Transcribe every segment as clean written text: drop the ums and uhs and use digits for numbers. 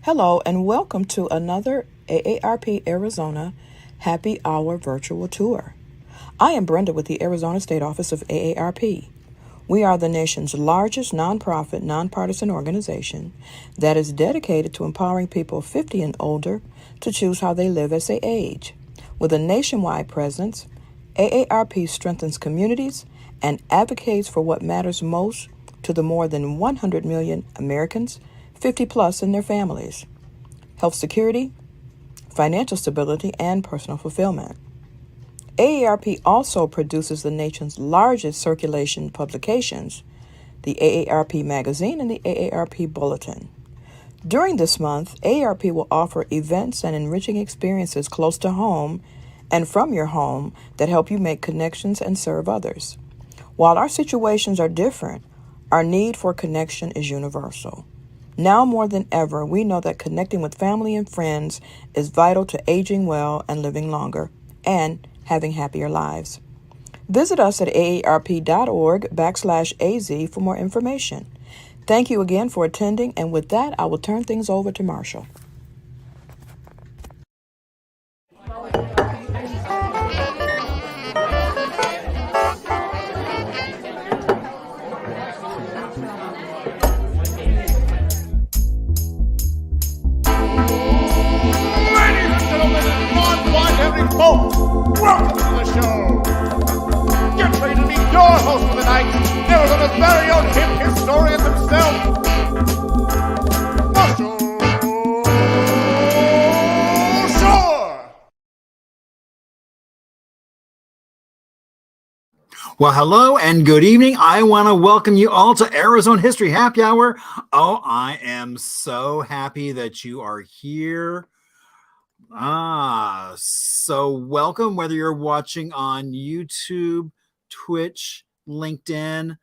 Hello and welcome to another AARP Arizona Happy Hour virtual tour. I am Brenda with the Arizona State Office of AARP. We are the nation's largest nonprofit, nonpartisan organization that is dedicated to empowering people 50 and older to choose how they live as they age. With a nationwide presence, AARP strengthens communities and advocates for what matters most to the more than 100 million Americans 50 plus and their families: health security, financial stability, and personal fulfillment. AARP also produces the nation's largest circulation publications, the AARP Magazine and the AARP Bulletin. During this month, AARP will offer events and enriching experiences close to home and from your home that help you make connections and serve others. While our situations are different, our need for connection is universal. Now more than ever, we know that connecting with family and friends is vital to aging well and living longer and having happier lives. Visit us at aarp.org/AZ for more information. Thank you again for attending, and with that, I will turn things over to Marshall. Folks, welcome to the show. Get ready to meet your host for the night, Arizona's very own hip historian himself, Marshall Shore. Well, hello and good evening. I want to welcome you all to Arizona History Happy Hour. Oh, I am so happy that you are here. So welcome, whether you're watching on YouTube, Twitch, LinkedIn,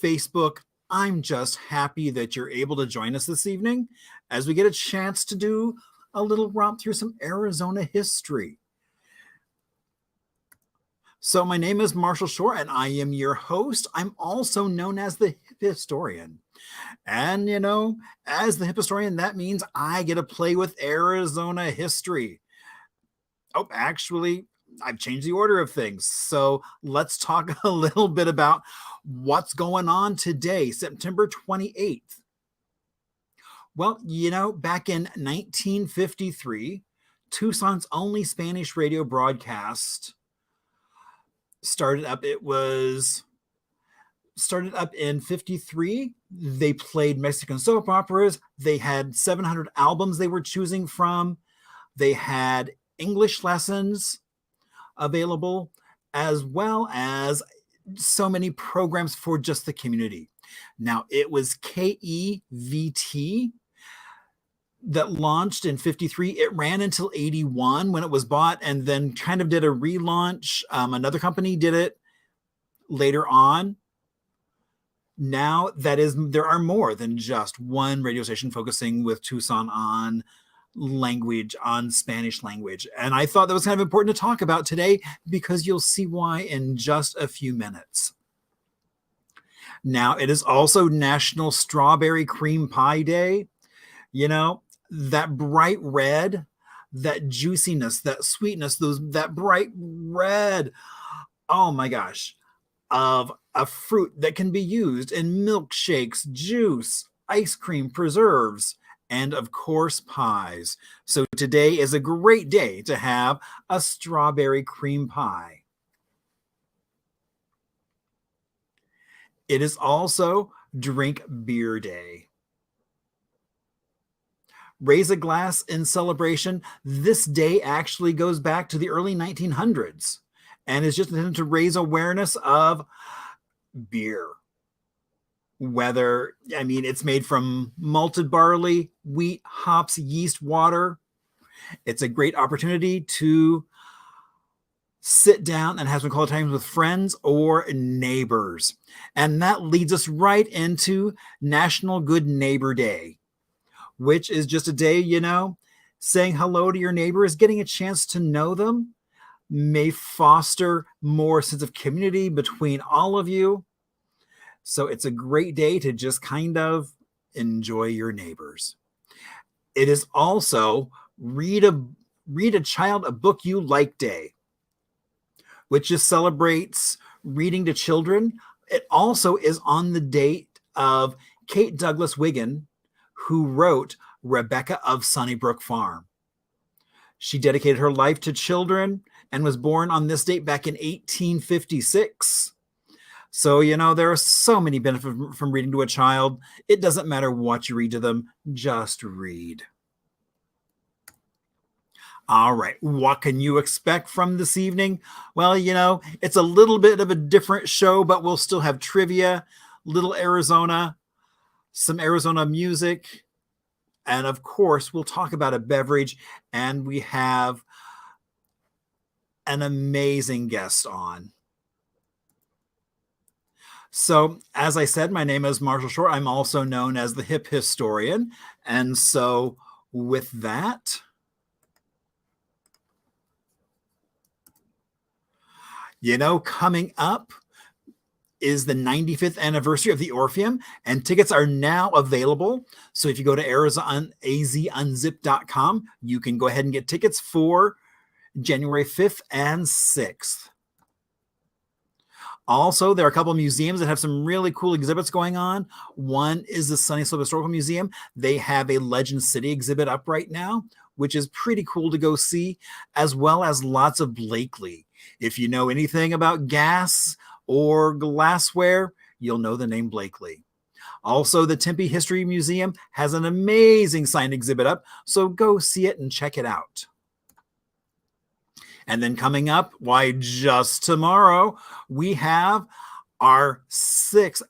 Facebook. I'm just happy that you're able to join us this evening as we get a chance to do a little romp through some Arizona history. So my name is Marshall Shore, and I am your host. I'm also known as the Hip Historian. And, as the Hip Historian, that means I get to play with Arizona history. Oh, actually, I've changed the order of things. So let's talk a little bit about what's going on today, September 28th. Well, back in 1953, Tucson's only Spanish radio broadcast started up. It was started up in 53. They played Mexican soap operas. They had 700 albums they were choosing from. They had English lessons available, as well as so many programs for just the community. Now, it was KEVT that launched in 53. It ran until 81 when it was bought, and then kind of did a relaunch. Another company did it later on. Now, there are more than just one radio station focusing with Tucson on language, on Spanish language. And I thought that was kind of important to talk about today because you'll see why in just a few minutes. Now, it is also National Strawberry Cream Pie Day. That bright red, that juiciness, that sweetness, that bright red, oh my gosh, of a fruit that can be used in milkshakes, juice, ice cream, preserves, and of course, pies. So today is a great day to have a strawberry cream pie. It is also Drink Beer Day. Raise a glass in celebration. This day actually goes back to the early 1900s and is just intended to raise awareness of beer. It's made from malted barley, wheat, hops, yeast, water. It's a great opportunity to sit down and have some quality times with friends or neighbors. And that leads us right into National Good Neighbor Day, which is just a day, saying hello to your neighbors, getting a chance to know them, may foster more sense of community between all of you. So it's a great day to just kind of enjoy your neighbors. It is also Read a Child a Book You Like Day, which just celebrates reading to children. It also is on the date of Kate Douglas Wiggin, who wrote Rebecca of Sunnybrook Farm. She dedicated her life to children and was born on this date back in 1856. So, there are so many benefits from reading to a child. It doesn't matter what you read to them, just read. All right, what can you expect from this evening? Well, it's a little bit of a different show, but we'll still have trivia, little Arizona, some Arizona music, and of course, we'll talk about a beverage, and we have an amazing guest on. So, as I said, my name is Marshall Shore. I'm also known as the Hip Historian. And so, with that, coming up is the 95th anniversary of the Orpheum, and tickets are now available. So if you go to azunzip.com, you can go ahead and get tickets for January 5th and 6th. Also, there are a couple of museums that have some really cool exhibits going on. One is the Sunny Slope Historical Museum. They have a Legend City exhibit up right now, which is pretty cool to go see, as well as lots of Blakely. If you know anything about gas or glassware, you'll know the name Blakely. Also, the Tempe History Museum has an amazing signed exhibit up, so go see it and check it out. And then coming up, just tomorrow, we have our 6th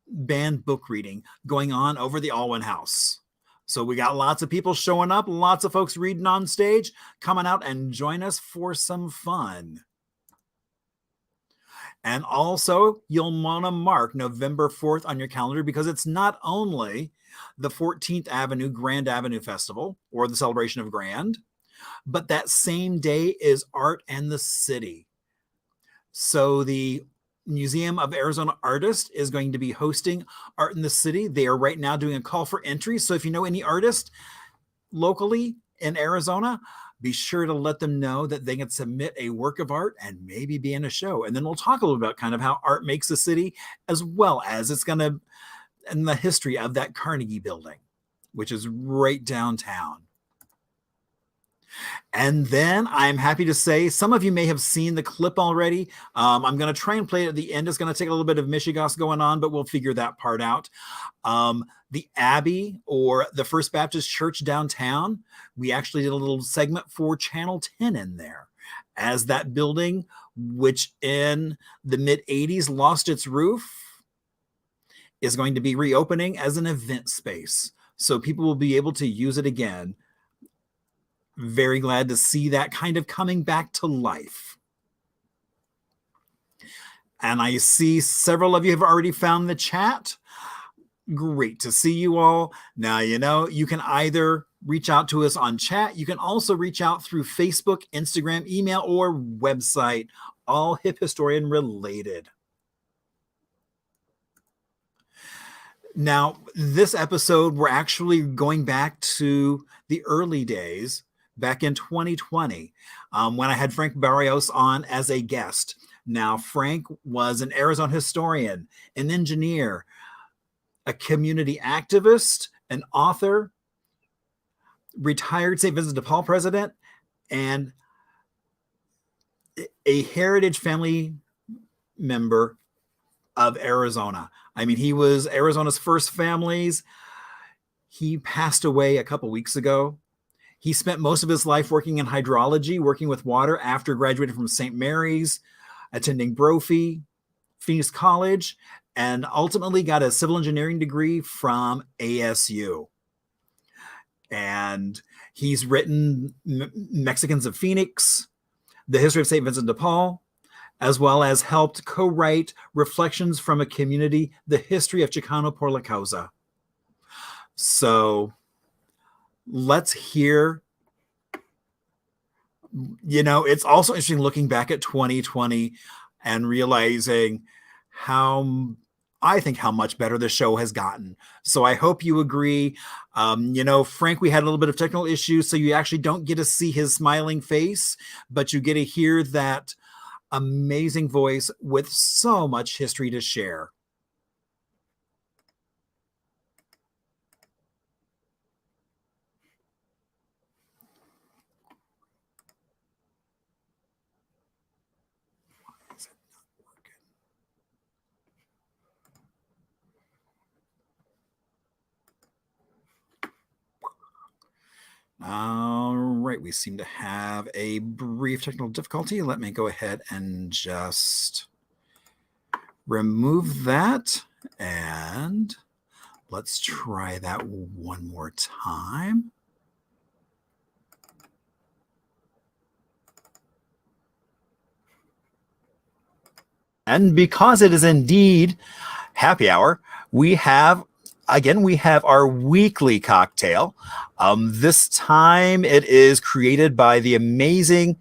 band book reading going on over the Alwyn House. So we got lots of people showing up, lots of folks reading on stage. Coming out and join us for some fun. And also, you'll want to mark November 4th on your calendar, because it's not only the 14th Avenue Grand Avenue Festival, or the Celebration of Grand, but that same day is Art and the City. So the Museum of Arizona Artists is going to be hosting Art in the City. They are right now doing a call for entry. So if you know any artist locally in Arizona, be sure to let them know that they can submit a work of art and maybe be in a show. And then we'll talk a little about kind of how art makes a city, as well as and the history of that Carnegie building, which is right downtown. And then I'm happy to say, some of you may have seen the clip already. I'm going to try and play it at the end. It's going to take a little bit of Michigas going on, but we'll figure that part out. The Abbey, or the First Baptist Church downtown, we actually did a little segment for Channel 10 in there, as that building, which in the mid-'80s lost its roof, is going to be reopening as an event space. So people will be able to use it again. Very glad to see that kind of coming back to life. And I see several of you have already found the chat. Great to see you all. Now, you can either reach out to us on chat. You can also reach out through Facebook, Instagram, email, or website, all Hip Historian related. Now, this episode, we're actually going back to the early days, back in 2020, when I had Frank Barrios on as a guest. Now, Frank was an Arizona historian, an engineer, a community activist, an author, retired St. Vincent de Paul president, and a heritage family member of Arizona. I mean, he was Arizona's first families. He passed away a couple weeks ago. He spent most of his life working in hydrology, working with water after graduating from St. Mary's, attending Brophy, Phoenix College, and ultimately got a civil engineering degree from ASU. And he's written Mexicans of Phoenix, The History of St. Vincent de Paul, as well as helped co-write Reflections from a Community, The History of Chicano por la Causa. So let's hear, it's also interesting looking back at 2020 and realizing how I think how much better the show has gotten. So I hope you agree. Frank, we had a little bit of technical issues, so you actually don't get to see his smiling face, but you get to hear that amazing voice with so much history to share. All right, we seem to have a brief technical difficulty. Let me go ahead and just remove that, and let's try that one more time. And because it is indeed happy hour, we have our weekly cocktail. This time it is created by the amazing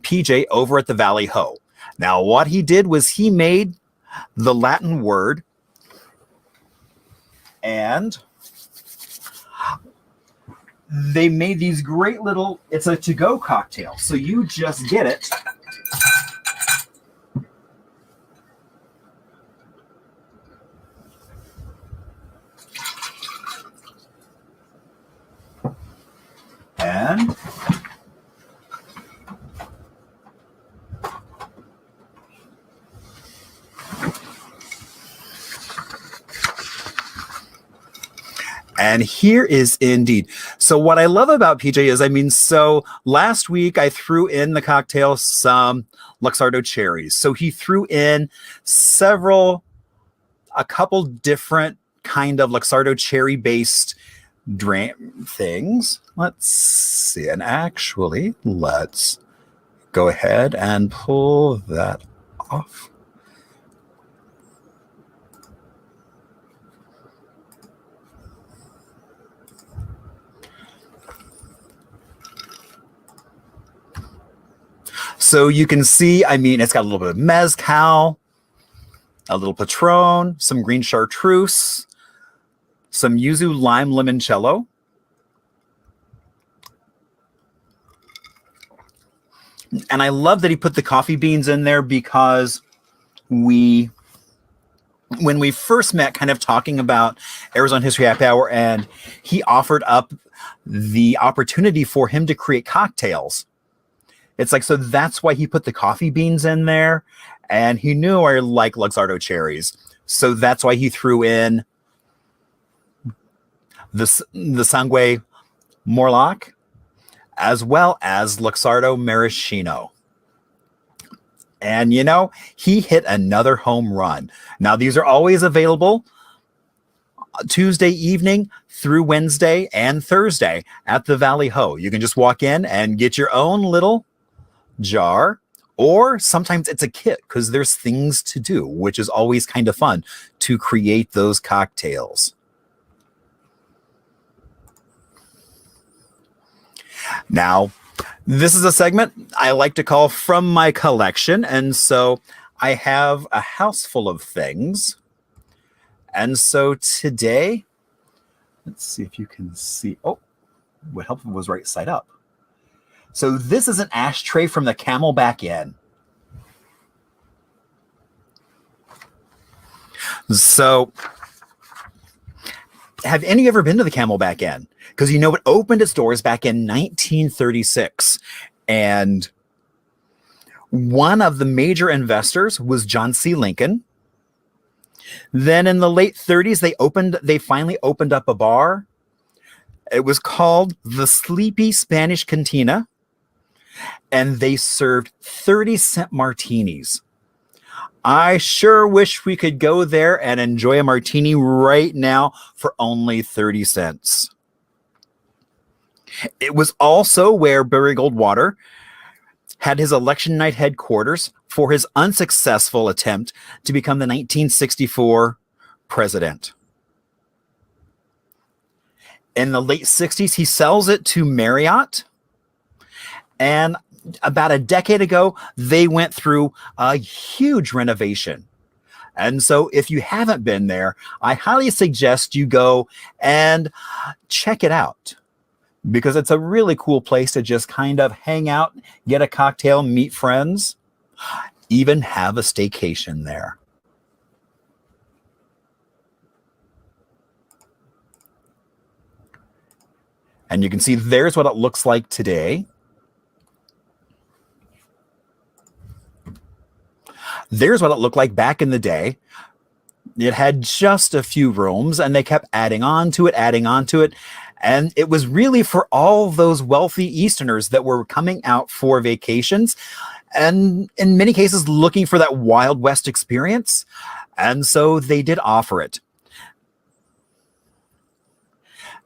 PJ over at the Valley Ho. Now, what he did was he made the Latin word, and they made these great little, it's a to-go cocktail. So you just get it. And here is indeed. So what I love about PJ is, so last week I threw in the cocktail some Luxardo cherries. So he threw in a couple different kind of Luxardo cherry based drink things. Let's see. And actually, let's go ahead and pull that off. So you can see, it's got a little bit of mezcal, a little Patron, some green chartreuse, some yuzu lime limoncello, and I love that he put the coffee beans in there, because when we first met, kind of talking about Arizona History Happy Hour, and he offered up the opportunity for him to create cocktails. It's like, so that's why he put the coffee beans in there, and he knew I like Luxardo cherries, so that's why he threw in the Sangue Morlock, as well as Luxardo Maraschino. And, he hit another home run. Now, these are always available Tuesday evening through Wednesday and Thursday at the Valley Ho. You can just walk in and get your own little jar, or sometimes it's a kit, because there's things to do, which is always kind of fun to create those cocktails. Now, this is a segment I like to call From My Collection, and so I have a house full of things. And so today, let's see if you can see. Oh, what helped was right side up. So this is an ashtray from the Camelback Inn. So have any of you ever been to the Camelback Inn? Because it opened its doors back in 1936. And one of the major investors was John C. Lincoln. Then in the late 30s, they finally opened up a bar. It was called the Sleepy Spanish Cantina, and they served 30-cent martinis. I sure wish we could go there and enjoy a martini right now for only 30 cents. It was also where Barry Goldwater had his election night headquarters for his unsuccessful attempt to become the 1964 president. In the late 60s, he sells it to Marriott. And about a decade ago, they went through a huge renovation. And so if you haven't been there, I highly suggest you go and check it out, because it's a really cool place to just kind of hang out, get a cocktail, meet friends, even have a staycation there. And you can see there's what it looks like today. There's what it looked like back in the day. It had just a few rooms, and they kept adding on to it, And it was really for all those wealthy Easterners that were coming out for vacations, and in many cases looking for that Wild West experience. And so they did offer it.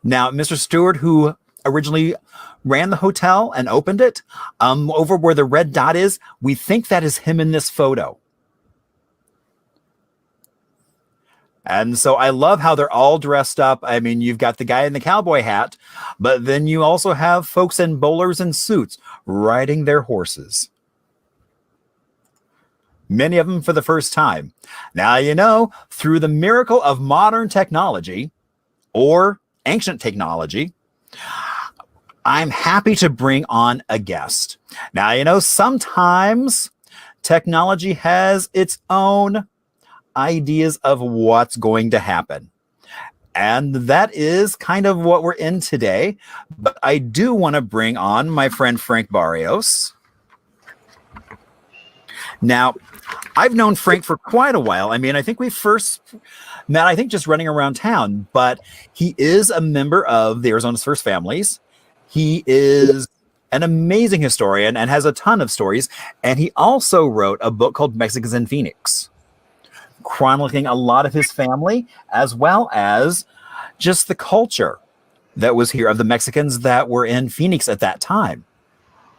Now, Mr. Stewart, who originally ran the hotel and opened it, over where the red dot is, we think that is him in this photo. And so I love how they're all dressed up. I mean, you've got the guy in the cowboy hat, but then you also have folks in bowlers and suits riding their horses. Many of them for the first time. Now, you know, through the miracle of modern technology or ancient technology, I'm happy to bring on a guest. Now, you know, sometimes technology has its own ideas of what's going to happen. And that is kind of what we're in today. But I do want to bring on my friend Frank Barrios. Now, I've known Frank for quite a while. I mean, I think we first met, I think, just running around town, but he is a member of the Arizona's First Families. He is an amazing historian and has a ton of stories. And he also wrote a book called Mexicans in Phoenix, chronicling a lot of his family, as well as just the culture that was here of the Mexicans that were in Phoenix at that time.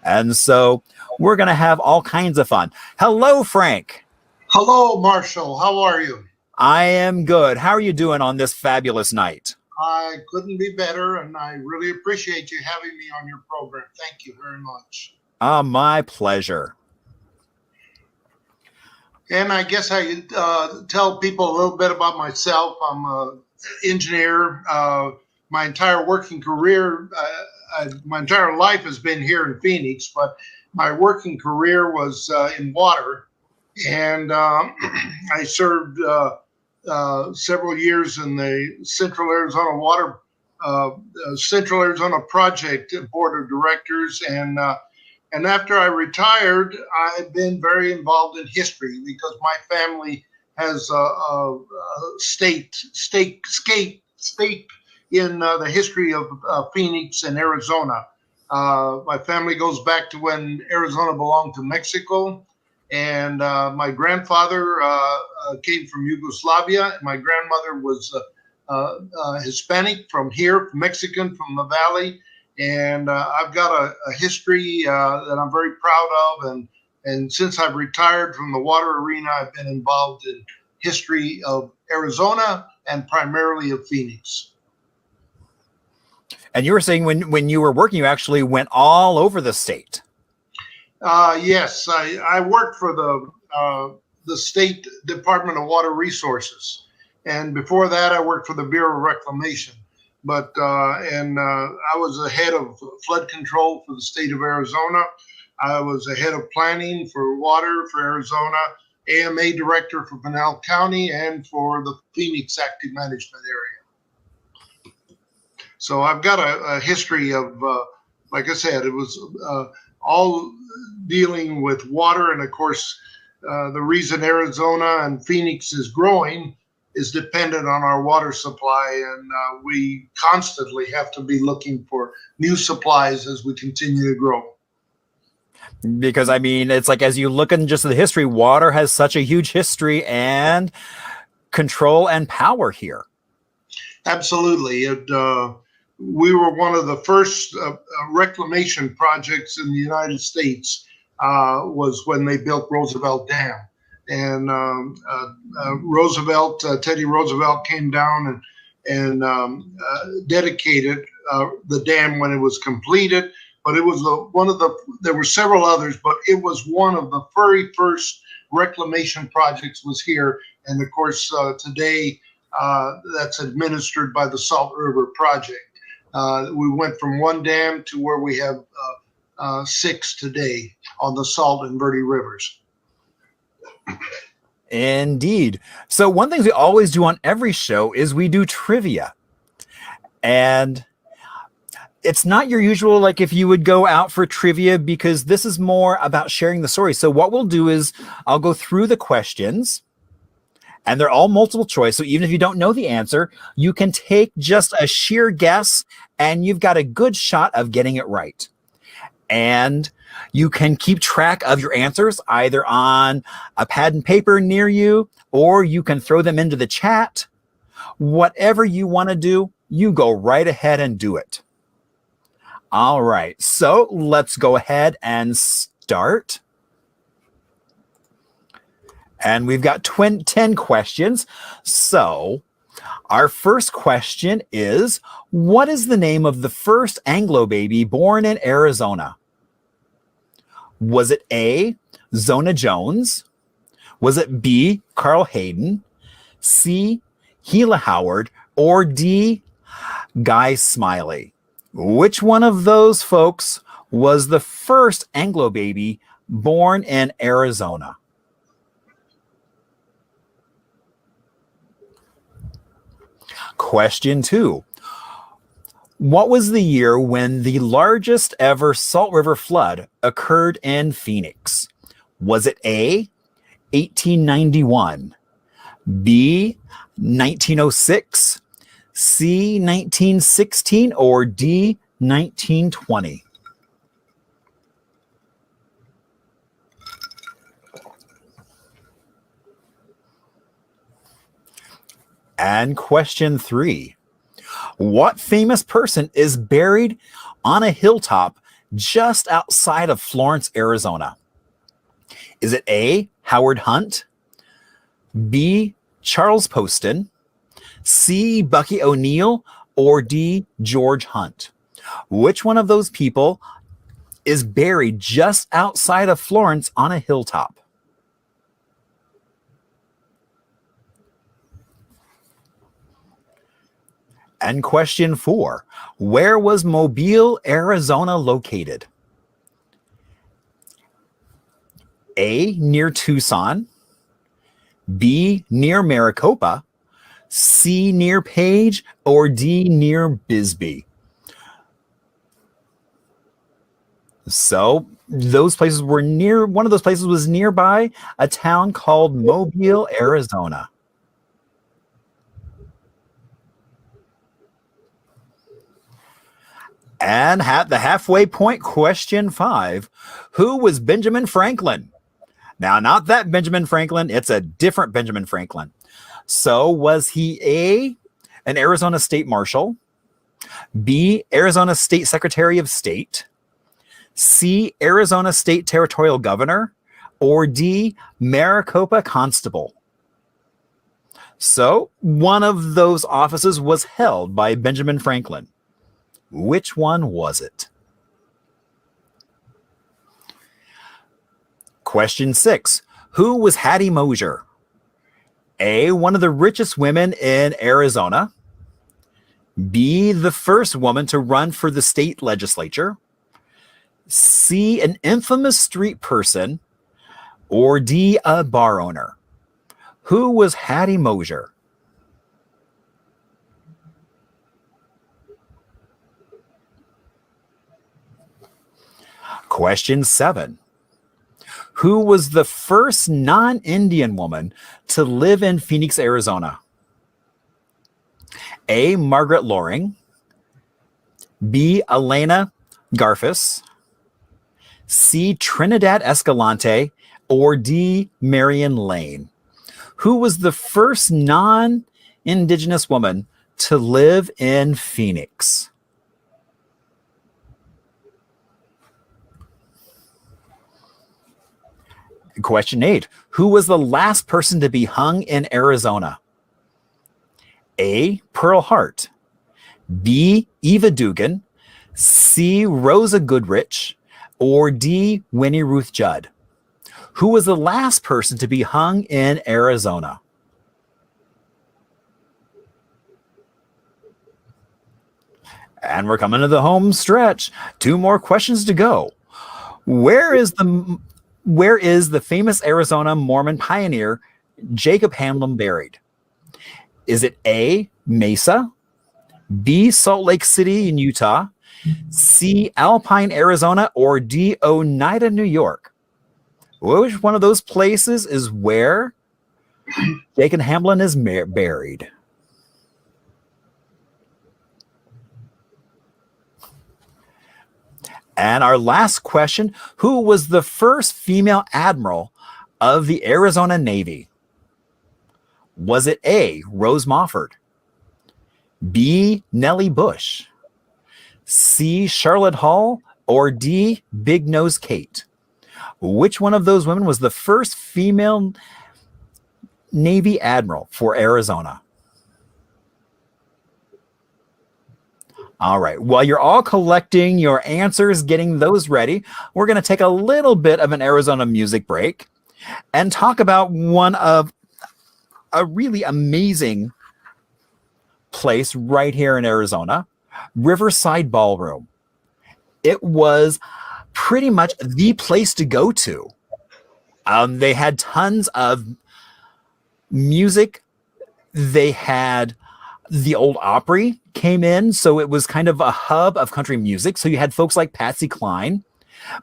And so we're going to have all kinds of fun. Hello, Frank. Hello, Marshall. How are you? I am good. How are you doing on this fabulous night? I couldn't be better, and I really appreciate you having me on your program. Thank you very much. My pleasure. And I guess I tell people a little bit about myself. I'm an engineer. My entire working career, my entire life has been here in Phoenix, but my working career was in water. And I served several years in the Central Arizona Project Board of Directors. And after I retired, I've been very involved in history because my family has a stake in the history of Phoenix and Arizona. My family goes back to when Arizona belonged to Mexico. And my grandfather came from Yugoslavia. And my grandmother was Hispanic from here, Mexican from the Valley. And I've got a history that I'm very proud of. And since I've retired from the water arena, I've been involved in history of Arizona and primarily of Phoenix. And you were saying when you were working, you actually went all over the state. Yes, I worked for the State Department of Water Resources. And before that, I worked for the Bureau of Reclamation. But I was the head of flood control for the state of Arizona. I was the head of planning for water for Arizona, AMA director for Pinal County, and for the Phoenix Active Management Area. So I've got a history of, like I said, it was all dealing with water. And of course, the reason Arizona and Phoenix is growing is dependent on our water supply, and we constantly have to be looking for new supplies as we continue to grow. Because, I mean, it's like, as you look in just the history, water has such a huge history and control and power here. Absolutely. We were one of the first reclamation projects in the United States was when they built Roosevelt Dam. And Teddy Roosevelt came down and dedicated the dam when it was completed. But it was there were several others, but it was one of the very first reclamation projects was here And of course, today that's administered by the Salt River Project. We went from one dam to where we have 6 today on the Salt and Verde rivers. Indeed. So one thing we always do on every show is we do trivia. And it's not your usual, like if you would go out for trivia, because this is more about sharing the story. So what we'll do is I'll go through the questions, and they're all multiple choice. So even if you don't know the answer, you can take just a sheer guess and you've got a good shot of getting it right. And you can keep track of your answers either on a pad and paper near you, or you can throw them into the chat. Whatever you want to do, you go right ahead and do it. All right, so let's go ahead and start. And we've got 10 questions. So our first question is, what is the name of the first Anglo baby born in Arizona? Was it A, Zona Jones? Was it B, Carl Hayden? C, Gila Howard? Or D, Guy Smiley? Which one of those folks was the first Anglo baby born in Arizona? Question 2. What was the year when the largest ever Salt River flood occurred in Phoenix? Was it A, 1891, B, 1906, C, 1916, or D, 1920? And question 3. What famous person is buried on a hilltop just outside of Florence, Arizona? Is it A, Howard Hunt, B, Charles Poston, C, Bucky O'Neill, or D, George Hunt? Which one of those people is buried just outside of Florence on a hilltop? And question 4, where was Mobile, Arizona located? A, near Tucson, B, near Maricopa, C, near Page, or D, near Bisbee? So those places were near, one of those places was nearby a town called Mobile, Arizona. And the halfway point, question 5. Who was Benjamin Franklin? Now, not that Benjamin Franklin, it's a different Benjamin Franklin. So was he A, an Arizona State Marshal, B, Arizona State Secretary of State, C, Arizona State Territorial Governor, or D, Maricopa Constable? So one of those offices was held by Benjamin Franklin. Which one was it? Question 6. Who was Hattie Mosier? A, one of the richest women in Arizona. B, the first woman to run for the state legislature. C, an infamous street person. Or D, a bar owner? Who was Hattie Mosier? Question 7. Who was the first non-Indian woman to live in Phoenix, Arizona? A, Margaret Loring, B, Elena Garfus, C, Trinidad Escalante, or D, Marion Lane? Who was the first non-Indigenous woman to live in Phoenix? Question 8. Who was the last person to be hung in Arizona? A, Pearl Hart, B, Eva Dugan, C, Rosa Goodrich, or D, Winnie Ruth Judd? Who was the last person to be hung in Arizona? And we're coming to the home stretch. 2 more questions to go. Where is the famous Arizona Mormon pioneer Jacob Hamlin buried? Is it A, Mesa, B, Salt Lake City in Utah, C, Alpine, Arizona, or D, Oneida, New York? Which one of those places is where Jacob Hamlin is buried? And our last question, who was the first female admiral of the Arizona Navy? Was it A, Rose Mofford, B, Nellie Bush, C, Charlotte Hall, or D, Big Nose Kate? Which one of those women was the first female Navy admiral for Arizona? All right. While you're all collecting your answers, getting those ready, we're going to take a little bit of an Arizona music break and talk about one of a really amazing place right here in Arizona, Riverside Ballroom. It was pretty much the place to go to. They had tons of music. They had the old Opry came in, so it was kind of a hub of country music. So you had folks like Patsy Cline,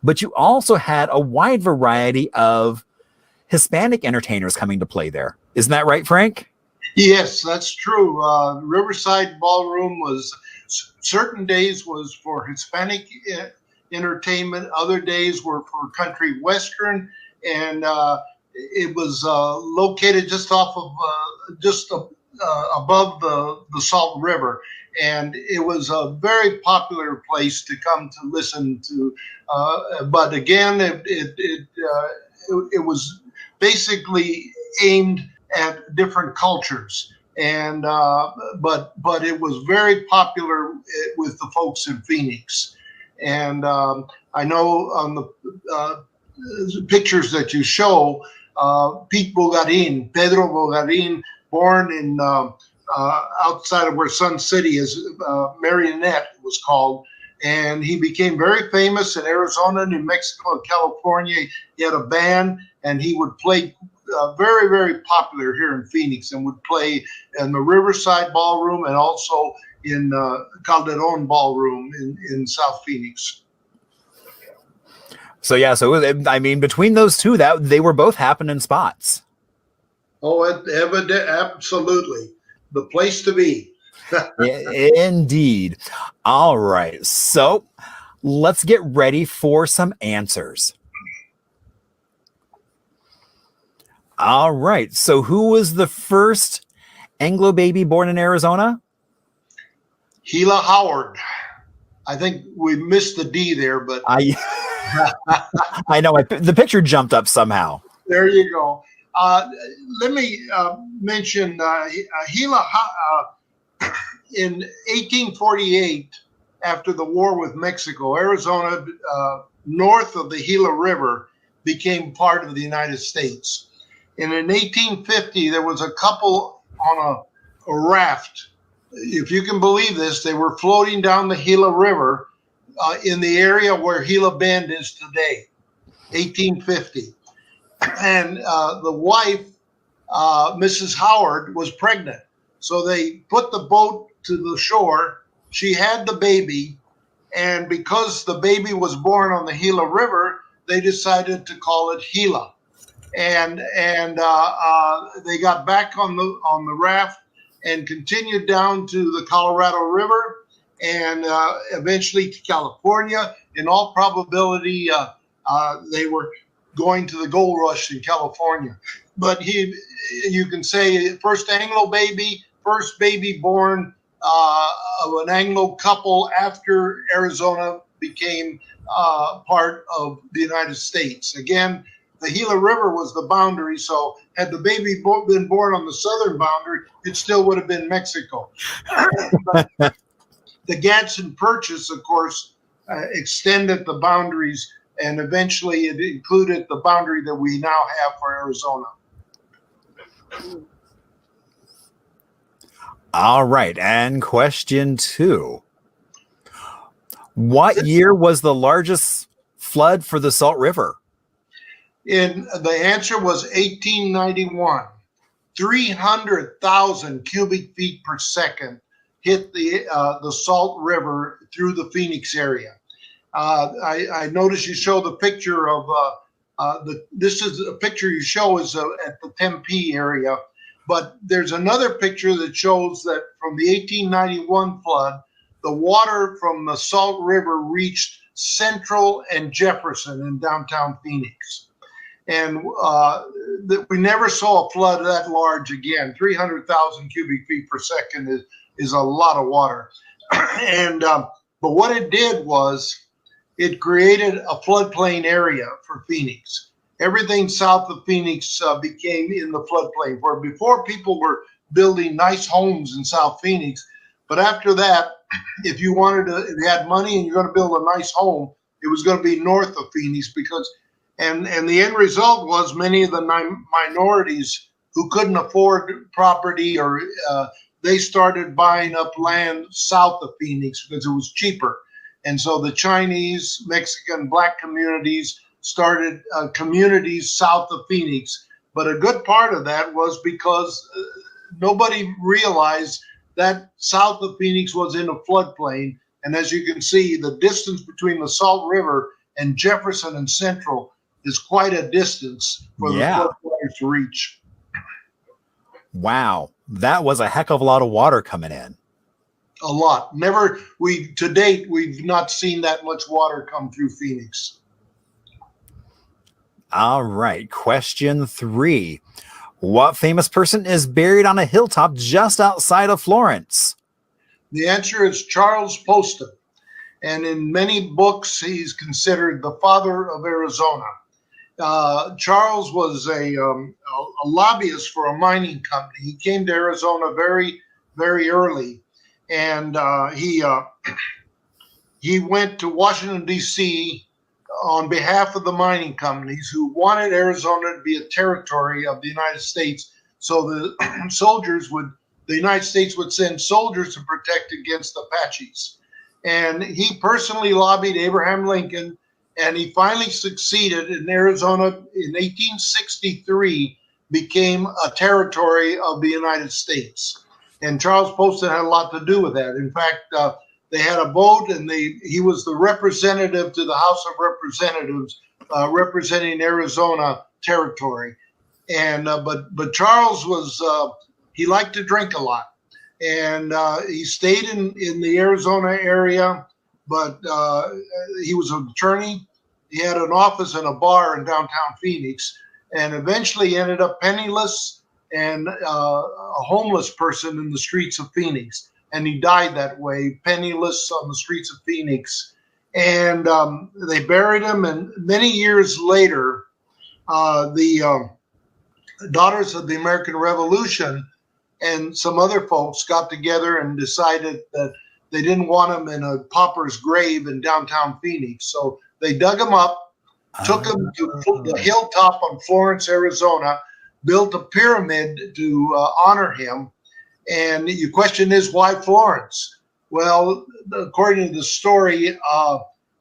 but you also had a wide variety of Hispanic entertainers coming to play there. Isn't that right, Frank? Yes, that's true. Riverside Ballroom was certain days was for Hispanic entertainment, other days were for country western, and it was located just off of above the Salt River, and it was a very popular place to come to listen to. But again, it was basically aimed at different cultures, and but it was very popular with the folks in Phoenix. And I know on the pictures that you show, Pedro Bogarin, born in outside of where Sun City is, Marionette it was called, and he became very famous in Arizona, New Mexico, and California. He had a band, and he would play very, very popular here in Phoenix, and would play in the Riverside Ballroom and also in Calderon Ballroom in South Phoenix. So yeah, I mean, between those two, that they were both happening spots. Oh, absolutely. The place to be. Indeed. All right. So let's get ready for some answers. All right. So who was the first Anglo baby born in Arizona? Gila Howard. I think we missed the D there, but I know the picture jumped up somehow. There you go. Let me mention Gila in 1848, after the war with Mexico, Arizona, north of the Gila River, became part of the United States. And in 1850, there was a couple on a raft. If you can believe this, they were floating down the Gila River in the area where Gila Bend is today, 1850. And the wife, Mrs. Howard, was pregnant. So they put the boat to the shore. She had the baby. And because the baby was born on the Gila River, they decided to call it Gila. And they got back on the raft and continued down to the Colorado River and eventually to California. In all probability, they were going to the gold rush in California. But you can say first Anglo baby, first baby born of an Anglo couple after Arizona became part of the United States. Again, the Gila River was the boundary, so had the baby been born on the southern boundary, it still would have been Mexico. But the Gadsden Purchase, of course, extended the boundaries, and eventually it included the boundary that we now have for Arizona. All right, and question 2. What year was the largest flood for the Salt River? The answer was 1891. 300,000 cubic feet per second hit the Salt River through the Phoenix area. I noticed you show the picture of this is a picture you show is at the Tempe area, but there's another picture that shows that from the 1891 flood, the water from the Salt River reached Central and Jefferson in downtown Phoenix. And we never saw a flood that large again. 300,000 cubic feet per second is a lot of water. And but what it did was it created a floodplain area for Phoenix. Everything south of Phoenix became in the floodplain, where before people were building nice homes in South Phoenix. But after that, if you had money and you're going to build a nice home, it was going to be north of Phoenix because And the end result was many of the minorities who couldn't afford property or they started buying up land south of Phoenix because it was cheaper. And so the Chinese, Mexican, Black communities started communities south of Phoenix. But a good part of that was because nobody realized that south of Phoenix was in a floodplain. And as you can see, the distance between the Salt River and Jefferson and Central is quite a distance for the floodwaters to reach. Wow, that was a heck of a lot of water coming in. A lot. To date, we've not seen that much water come through Phoenix. All right, question 3. What famous person is buried on a hilltop just outside of Florence? The answer is Charles Poston. And in many books, he's considered the father of Arizona. Charles was a lobbyist for a mining company. He came to Arizona very, very early, and he went to Washington, D.C. on behalf of the mining companies who wanted Arizona to be a territory of the United States. So the United States would send soldiers to protect against Apaches. And he personally lobbied Abraham Lincoln. And he finally succeeded in Arizona in 1863, became a territory of the United States. And Charles Poston had a lot to do with that. In fact, they had a vote and he was the representative to the House of Representatives representing Arizona territory. And but Charles he liked to drink a lot. And he stayed in the Arizona area, but he was an attorney. He had an office and a bar in downtown Phoenix, and eventually ended up penniless and a homeless person in the streets of Phoenix. And he died that way, penniless on the streets of Phoenix. And they buried him. And many years later, the Daughters of the American Revolution and some other folks got together and decided that they didn't want him in a pauper's grave in downtown Phoenix. So they dug him up, took him to the hilltop on Florence, Arizona, built a pyramid to honor him. And your question is, why Florence? Well, according to the story,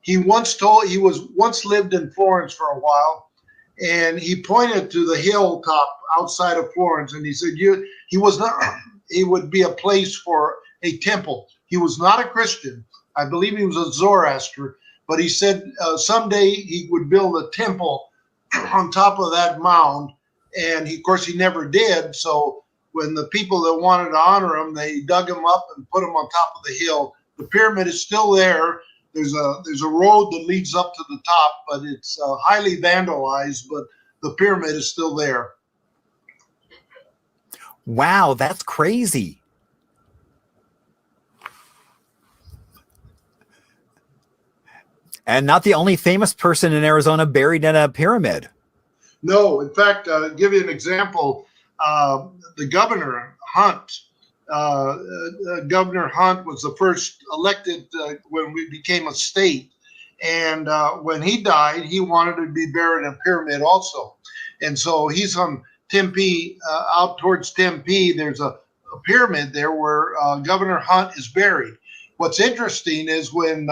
he once lived in Florence for a while, and he pointed to the hilltop outside of Florence, and he said, he would be a place for a temple. He was not a Christian. I believe he was a Zoroaster. But he said someday he would build a temple on top of that mound. And of course, he never did. So when the people that wanted to honor him, they dug him up and put him on top of the hill. The pyramid is still there. There's a road that leads up to the top, but it's highly vandalized. But the pyramid is still there. Wow, that's crazy. And not the only famous person in Arizona buried in a pyramid. No, in fact, I'll give you an example. The Governor Hunt. Governor Hunt was the first elected when we became a state. And when he died, he wanted to be buried in a pyramid also. And so he's on Tempe, out towards Tempe. There's a pyramid there where Governor Hunt is buried. What's interesting is when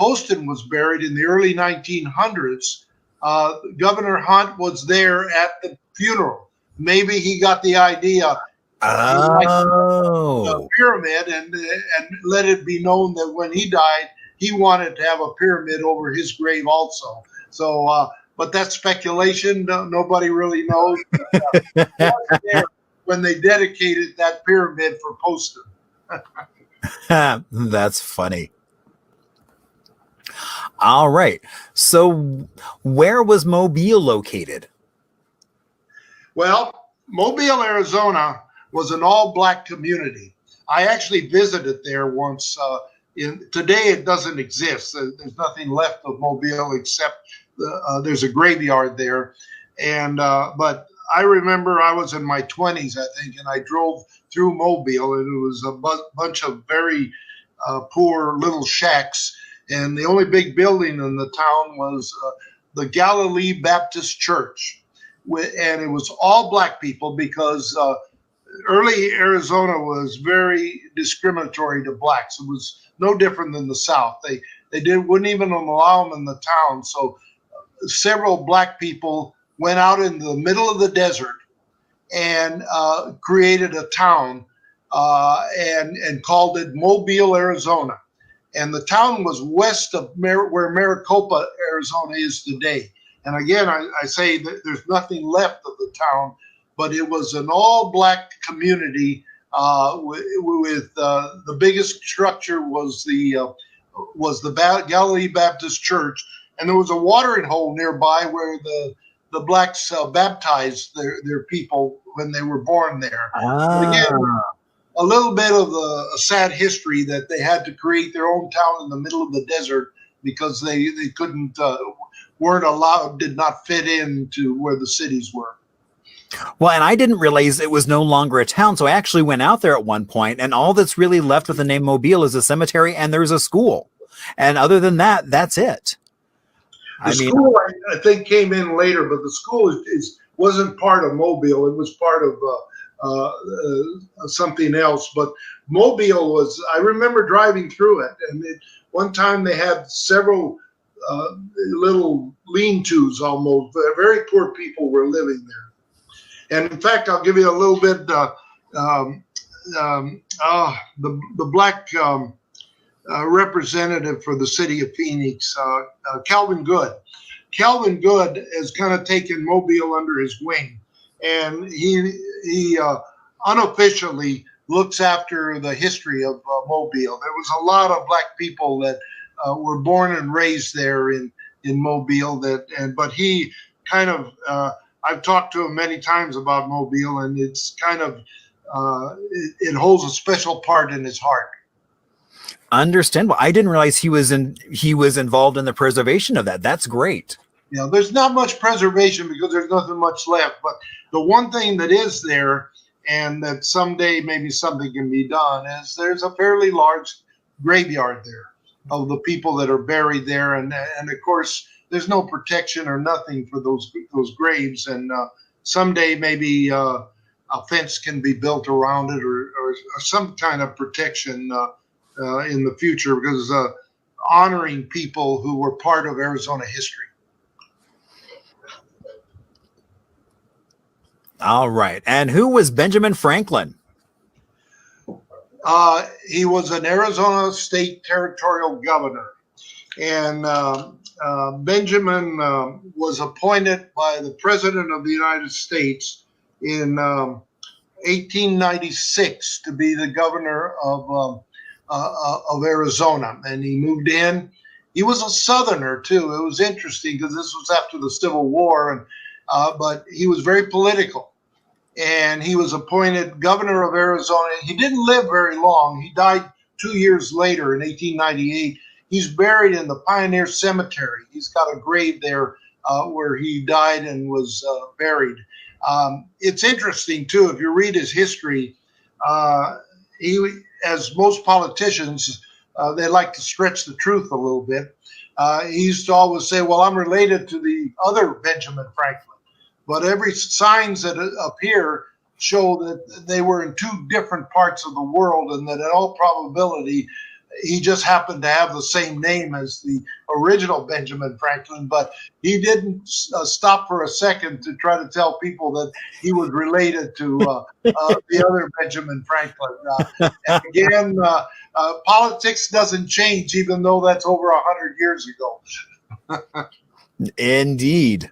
Poston was buried in the early 1900s. Governor Hunt was there at the funeral. Maybe he got the idea. A pyramid and let it be known that when he died, he wanted to have a pyramid over his grave also. So, but that's speculation. Nobody really knows. When they dedicated that pyramid for Poston. That's funny. All right. So where was Mobile located? Well, Mobile, Arizona was an all-black community. I actually visited there once. Today it doesn't exist. There's nothing left of Mobile except there's a graveyard there. But I remember I was in my 20s, I think, and I drove through Mobile, and it was a bunch of very poor little shacks. And the only big building in the town was the Galilee Baptist Church. And it was all black people because early Arizona was very discriminatory to blacks. It was no different than the South. They wouldn't even allow them in the town. So several black people went out in the middle of the desert and created a town and called it Mobile, Arizona. And the town was west of where Maricopa, Arizona is today. And again, I say that there's nothing left of the town, but it was an all-black community with the biggest structure was the Galilee Baptist Church, and there was a watering hole nearby where the blacks baptized their people when they were born there. Again, a little bit of a sad history that they had to create their own town in the middle of the desert because they couldn't weren't allowed, did not fit into where the cities were. Well, and I didn't realize it was no longer a town, so I actually went out there at one point, and all that's really left with the name Mobile is a cemetery and there's a school. And other than that, that's it. The school, I think, came in later, but the school wasn't part of Mobile. It was part of something else. But Mobile was, I remember driving through it, and one time they had several little lean-tos almost. Very poor people were living there. And in fact, I'll give you a little bit, the black representative for the city of Phoenix, Calvin Good. Calvin Good has kind of taken Mobile under his wing, and he unofficially looks after the history of Mobile. There was a lot of black people that were born and raised there in Mobile. But he kind of I've talked to him many times about Mobile, and it's kind of it holds a special part in his heart. Understandable. I didn't realize he was involved in the preservation of that. That's great. Yeah, there's not much preservation because there's nothing much left. But the one thing that is there, and that someday maybe something can be done, is there's a fairly large graveyard there of the people that are buried there, and of course there's no protection or nothing for those graves. And someday maybe a fence can be built around it, or some kind of protection in the future, because honoring people who were part of Arizona history. All right. And who was Benjamin Franklin? He was an Arizona state territorial governor. And Benjamin was appointed by the President of the United States in 1896 to be the governor of Arizona, and he moved in. He was a Southerner too. It was interesting because this was after the Civil War, and but he was very political, and he was appointed governor of Arizona. He didn't live very long. He died 2 years later in 1898. He's buried in the Pioneer Cemetery. He's got a grave there where he died and was buried. It's interesting too, if you read his history, he, as most politicians, they like to stretch the truth a little bit. He used to always say, well, I'm related to the other Benjamin Franklin. But every signs that appear show that they were in two different parts of the world, and that in all probability, he just happened to have the same name as the original Benjamin Franklin, but he didn't stop for a second to try to tell people that he was related to the other Benjamin Franklin. And again, politics doesn't change, even though that's over 100 years ago. Indeed.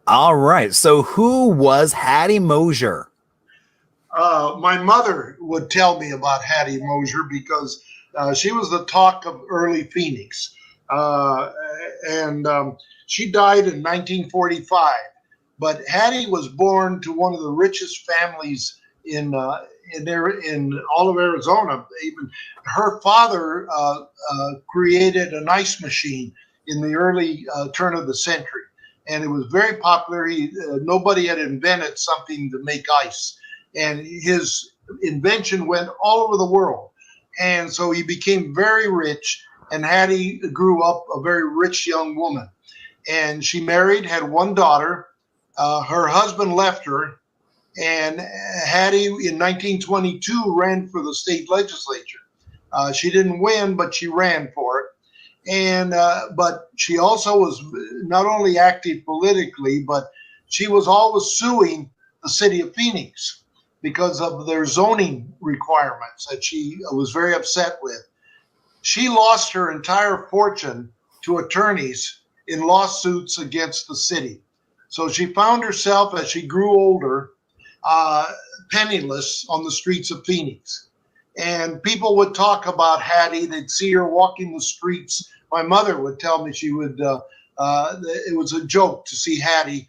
All right. So who was Hattie Mosier? My mother would tell me about Hattie Mosier because she was the talk of early Phoenix. And she died in 1945. But Hattie was born to one of the richest families in all of Arizona. Even her father created an ice machine in the early turn of the century, and it was very popular. Nobody had invented something to make ice, and his invention went all over the world. And so he became very rich, and Hattie grew up a very rich young woman. And she married, had one daughter. Her husband left her, and Hattie in 1922 ran for the state legislature. She didn't win, but she ran for it. And but she also was not only active politically, but she was always suing the city of Phoenix because of their zoning requirements that she was very upset with. She lost her entire fortune to attorneys in lawsuits against the city. So she found herself, as she grew older, penniless on the streets of Phoenix. And people would talk about Hattie. They'd see her walking the streets. My mother would tell me she would, it was a joke to see Hattie.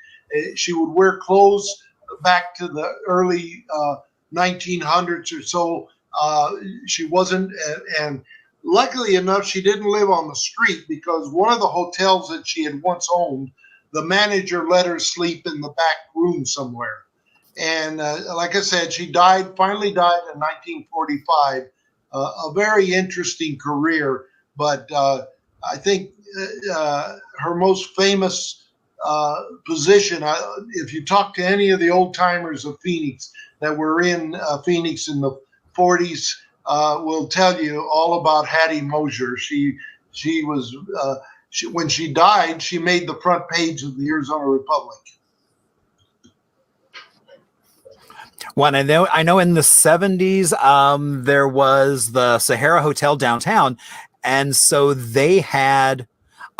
She would wear clothes back to the early 1900s or so. She wasn't, and luckily enough, she didn't live on the street because one of the hotels that she had once owned, the manager let her sleep in the back room somewhere. And like I said, she finally died in 1945. A very interesting career, but I think her most famous position, if you talk to any of the old timers of Phoenix that were in Phoenix in the 40s, will tell you all about Hattie Mosier. She was when she died, she made the front page of the Arizona Republic. Well, I know in the 70s, there was the Sahara Hotel downtown. And so they had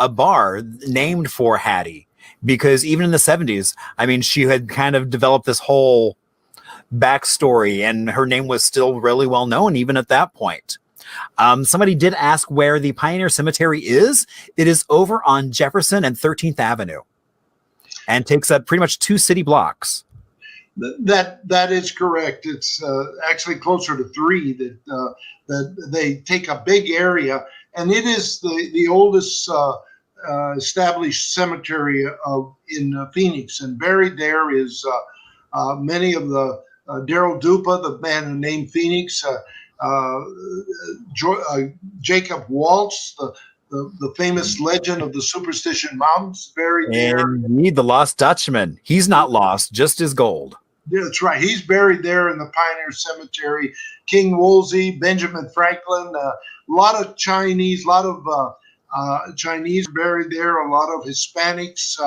a bar named for Hattie because even in the 70s, I mean, she had kind of developed this whole backstory and her name was still really well known even at that point. Somebody did ask where the Pioneer Cemetery is. It is over on Jefferson and 13th Avenue and takes up pretty much 2 city blocks. That is correct. It's actually closer to 3 that they take a big area, and it is the oldest established cemetery in Phoenix. And buried there is many of the Darrell Dupa, the man who named Phoenix, Jacob Waltz, the famous legend of the Superstition Mountains, buried there. Indeed, the Lost Dutchman. He's not lost, just his gold. Yeah, that's right. He's buried there in the Pioneer Cemetery. King Woolsey, Benjamin Franklin, a lot of Chinese buried there, a lot of Hispanics.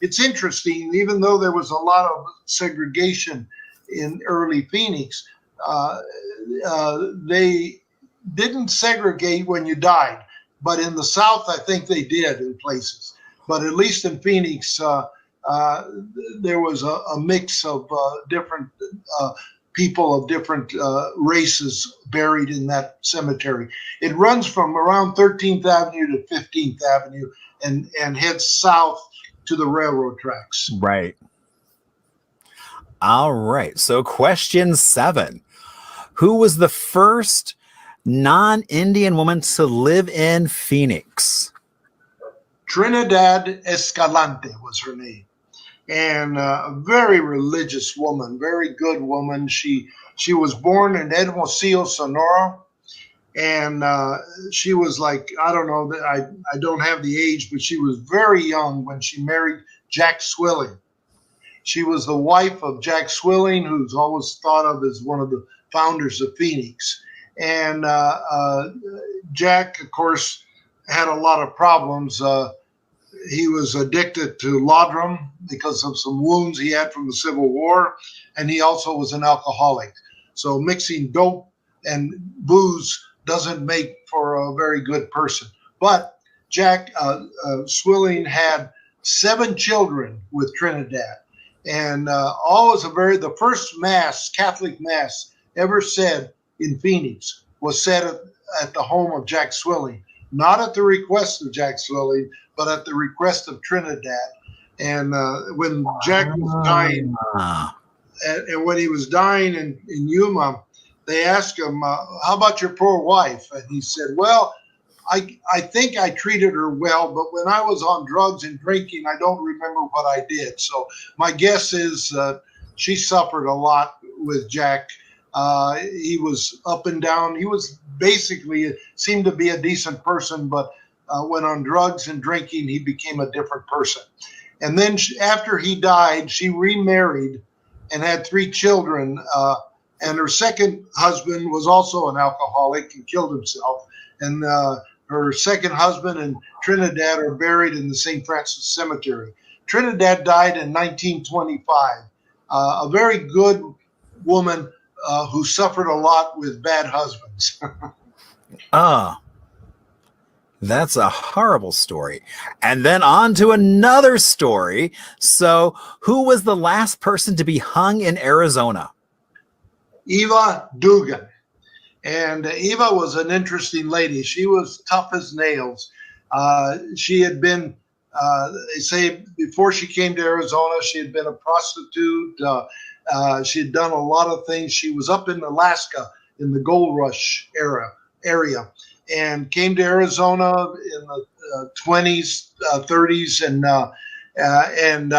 It's interesting, even though there was a lot of segregation in early Phoenix, they didn't segregate when you died. But in the South, I think they did in places. But at least in Phoenix, there was a mix of different people of different races buried in that cemetery. It runs from around 13th Avenue to 15th Avenue and heads south to the railroad tracks. Right. All right. So question 7. Who was the first non-Indian woman to live in Phoenix? Trinidad Escalante was her name. And a very religious woman, very good woman. She was born in Hermosillo, Sonora. And she was like, I don't know, I don't have the age, but she was very young when she married Jack Swilling. She was the wife of Jack Swilling, who's always thought of as one of the founders of Phoenix. And Jack, of course, had a lot of problems. He was addicted to laudrum because of some wounds he had from the Civil War, and he also was an alcoholic. So mixing dope and booze doesn't make for a very good person. But Jack Swilling had 7 children with Trinidad, and always the first mass, Catholic mass ever said in Phoenix was said at the home of Jack Swilling, not at the request of Jack Swilling, but at the request of Trinidad. And when Jack was dying, and when he was dying in Yuma, they asked him, how about your poor wife? And he said, well, I think I treated her well, but when I was on drugs and drinking, I don't remember what I did. So my guess is she suffered a lot with Jack. He was up and down. He was basically seemed to be a decent person, but when on drugs and drinking, he became a different person. And then after he died, she remarried and had 3 children. And her second husband was also an alcoholic and killed himself. And her second husband and Trinidad are buried in the St. Francis Cemetery. Trinidad died in 1925. A very good woman who suffered a lot with bad husbands. That's a horrible story. And then on to another story. So who was the last person to be hung in Arizona? Eva Dugan. And Eva was an interesting lady. She was tough as nails. She had been, they say before she came to Arizona, she had been a prostitute. She had done a lot of things. She was up in Alaska in the gold rush area and came to Arizona in the 20s, 30s. And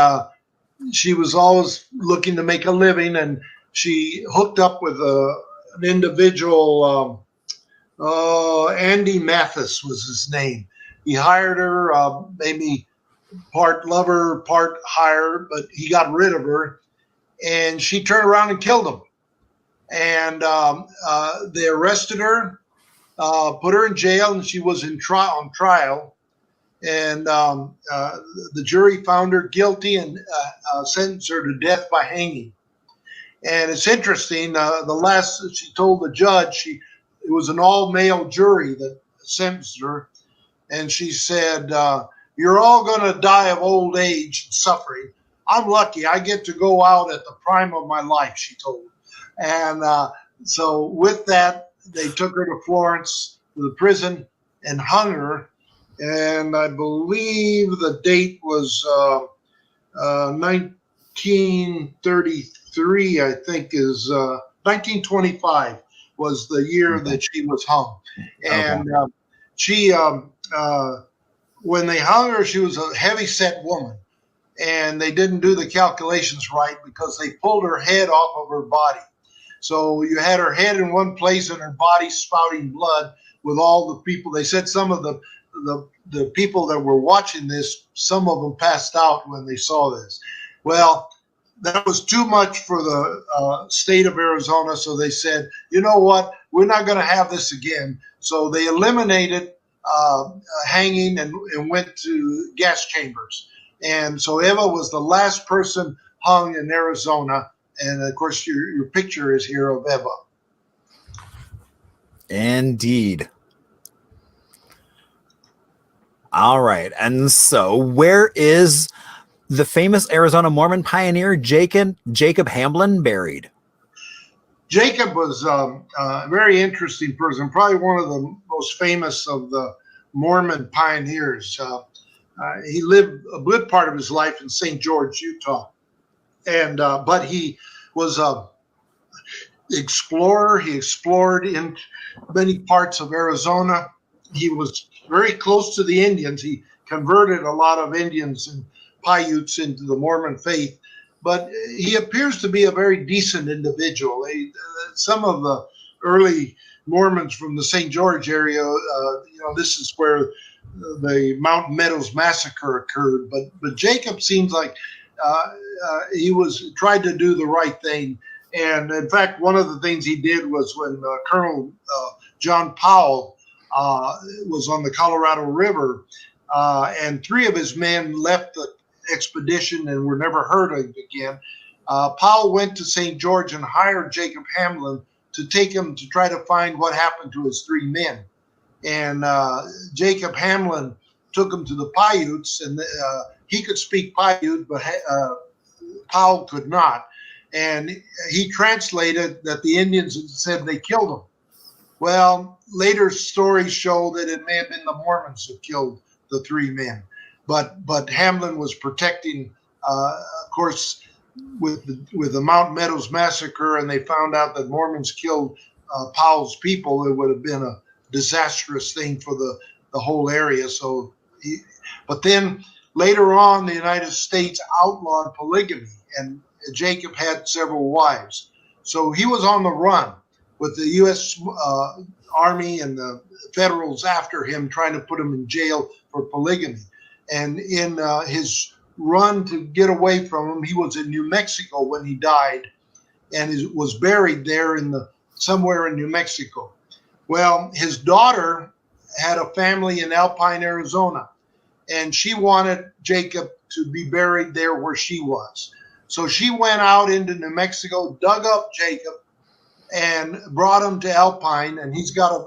she was always looking to make a living. And she hooked up with an individual, Andy Mathis was his name. He hired her, maybe part lover, part hire, but he got rid of her, and she turned around and killed him. And they arrested her, put her in jail, and she was on trial. And the jury found her guilty and sentenced her to death by hanging. And it's interesting, the last she told the judge, it was an all-male jury that sentenced her, and she said, you're all going to die of old age and suffering. I'm lucky. I get to go out at the prime of my life, she told. And so with that, they took her to Florence, to the prison, and hung her. And I believe the date was 1933, I think is 1925 was the year that she was hung. And she, when they hung her, she was a heavy-set woman. And they didn't do the calculations right because they pulled her head off of her body. So you had her head in one place and her body spouting blood with all the people. They said some of the people that were watching this, some of them passed out when they saw this. Well, that was too much for the state of Arizona. So they said, you know what, we're not going to have this again. So they eliminated hanging and went to gas chambers. And so Eva was the last person hung in Arizona. And of course, your picture is here of Eva. Indeed. All right. And so where is the famous Arizona Mormon pioneer Jacob Hamblin buried? Jacob was a very interesting person, probably one of the most famous of the Mormon pioneers. He lived a good part of his life in St. George, Utah, and but he was an explorer. He explored in many parts of Arizona. He was very close to the Indians. He converted a lot of Indians and Paiutes into the Mormon faith, but he appears to be a very decent individual. Some of the early Mormons from the St. George area, this is where the Mountain Meadows massacre occurred. But Jacob seems like he tried to do the right thing, And in fact, one of the things he did was when Colonel John Powell was on the Colorado River, and 3 of his men left the expedition and were never heard of again. Powell went to St. George and hired Jacob Hamlin to take him to try to find what happened to his 3 men. And Jacob Hamlin took him to the Paiutes, and he could speak Paiute, but Powell could not. And he translated that the Indians had said they killed him. Well, later stories show that it may have been the Mormons who killed the 3 men. But Hamlin was protecting, of course, with the Mount Meadows massacre, and they found out that Mormons killed Powell's people. It would have been a disastrous thing for the whole area. But then later on, the United States outlawed polygamy, and Jacob had several wives. So he was on the run with the U.S. Army and the Federals after him, trying to put him in jail for polygamy. And in his run to get away from him, he was in New Mexico when he died, and was buried there somewhere in New Mexico. Well, his daughter had a family in Alpine, Arizona, and she wanted Jacob to be buried there where she was. So she went out into New Mexico, dug up Jacob, and brought him to Alpine. And he's got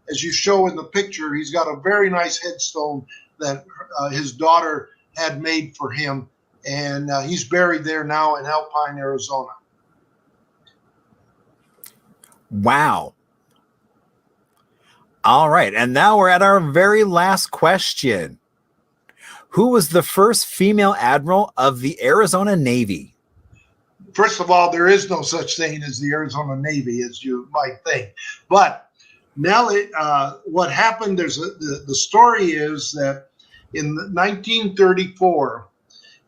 as you show in the picture, he's got a very nice headstone that his daughter had made for him. And he's buried there now in Alpine, Arizona. Wow. All right. And now we're at our very last question. Who was the first female admiral of the Arizona Navy? First of all, there is no such thing as the Arizona Navy, as you might think. But Nellie, what happened, the story is that in 1934,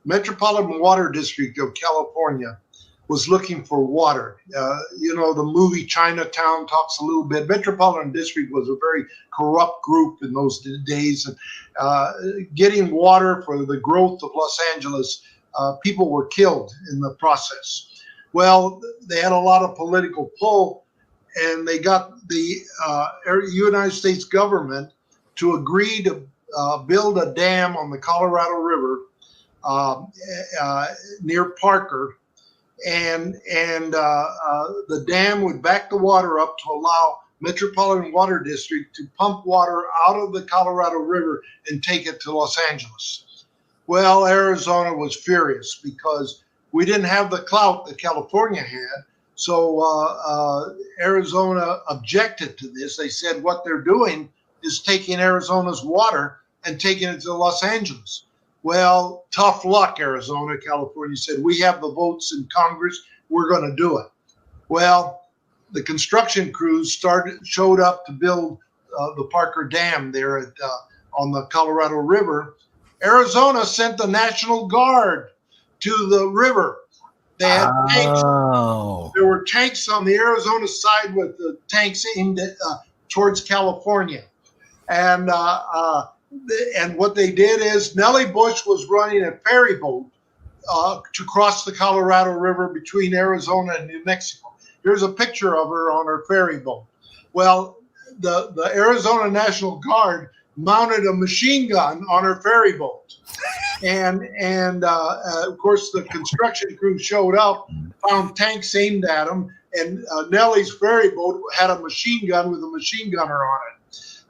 Metropolitan Water District of California was looking for water. The movie Chinatown talks a little bit. Metropolitan District was a very corrupt group in those days. And getting water for the growth of Los Angeles, people were killed in the process. Well, they had a lot of political pull, and they got the United States government to agree to build a dam on the Colorado River near Parker. And the dam would back the water up to allow Metropolitan Water District to pump water out of the Colorado River and take it to Los Angeles. Well, Arizona was furious because we didn't have the clout that California had. So Arizona objected to this. They said what they're doing is taking Arizona's water and taking it to Los Angeles. Well, tough luck, Arizona. California said, we have the votes in Congress. We're going to do it. Well, the construction crews showed up to build the Parker Dam there on the Colorado River. Arizona sent the National Guard to the river. They had tanks. There were tanks on the Arizona side with the tanks aimed towards California. And what they did is Nellie Bush was running a ferry boat to cross the Colorado River between Arizona and New Mexico. Here's a picture of her on her ferry boat. Well, the Arizona National Guard mounted a machine gun on her ferry boat. And of course, the construction crew showed up, found tanks aimed at them, and Nellie's ferry boat had a machine gun with a machine gunner on it.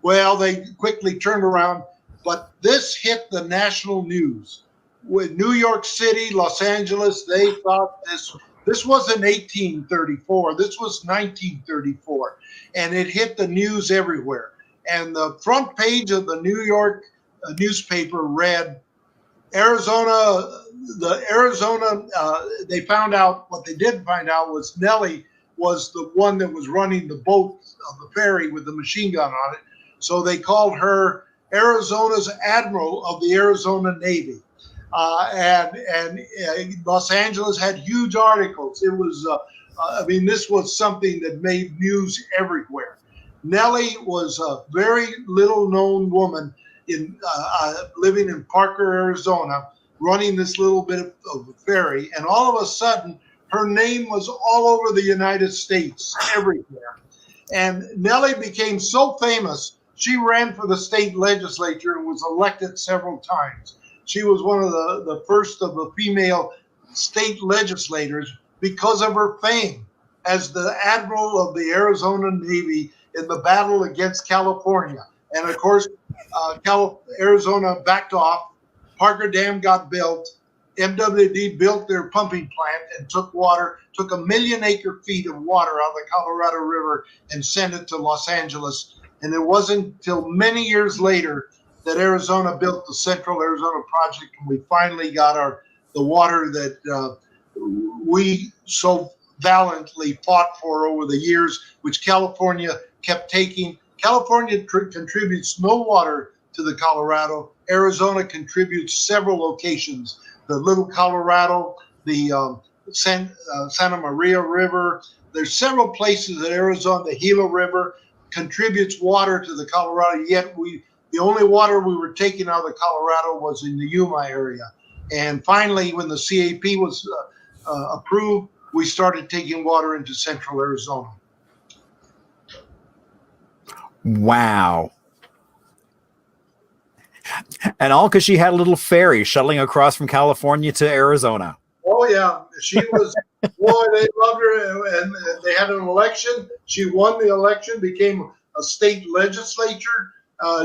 Well, they quickly turned around, but this hit the national news. With New York City, Los Angeles, they thought this wasn't 1834, this was 1934, and it hit the news everywhere. And the front page of the New York newspaper read, they found out, what they did find out was Nellie was the one that was running the boat of the ferry with the machine gun on it. So they called her Arizona's Admiral of the Arizona Navy. And Los Angeles had huge articles. It was, this was something that made news everywhere. Nellie was a very little known woman living in Parker, Arizona, running this little bit of a ferry. And all of a sudden, Her name was all over the United States, everywhere. And Nellie became so famous, she ran for the state legislature and was elected several times. She was one of the first of the female state legislators because of her fame as the admiral of the Arizona Navy in the battle against California. And of course, Arizona backed off. Parker Dam got built. MWD built their pumping plant and took 1 million acre feet of water out of the Colorado River and sent it to Los Angeles. And it wasn't until many years later that Arizona built the Central Arizona Project, and we finally got the water that we so valiantly fought for over the years, which California kept taking. California contributes no water to the Colorado. Arizona contributes several locations. The Little Colorado, the Santa Maria River. There's several places that Arizona, the Gila River, contributes water to the Colorado, yet the only water we were taking out of the Colorado was in the Yuma area. And finally, when the CAP was approved, we started taking water into Central Arizona. Wow. And all because she had a little ferry shuttling across from California to Arizona. Oh, yeah. She was, boy, they loved her. And they had an election. She won the election, became a state legislature.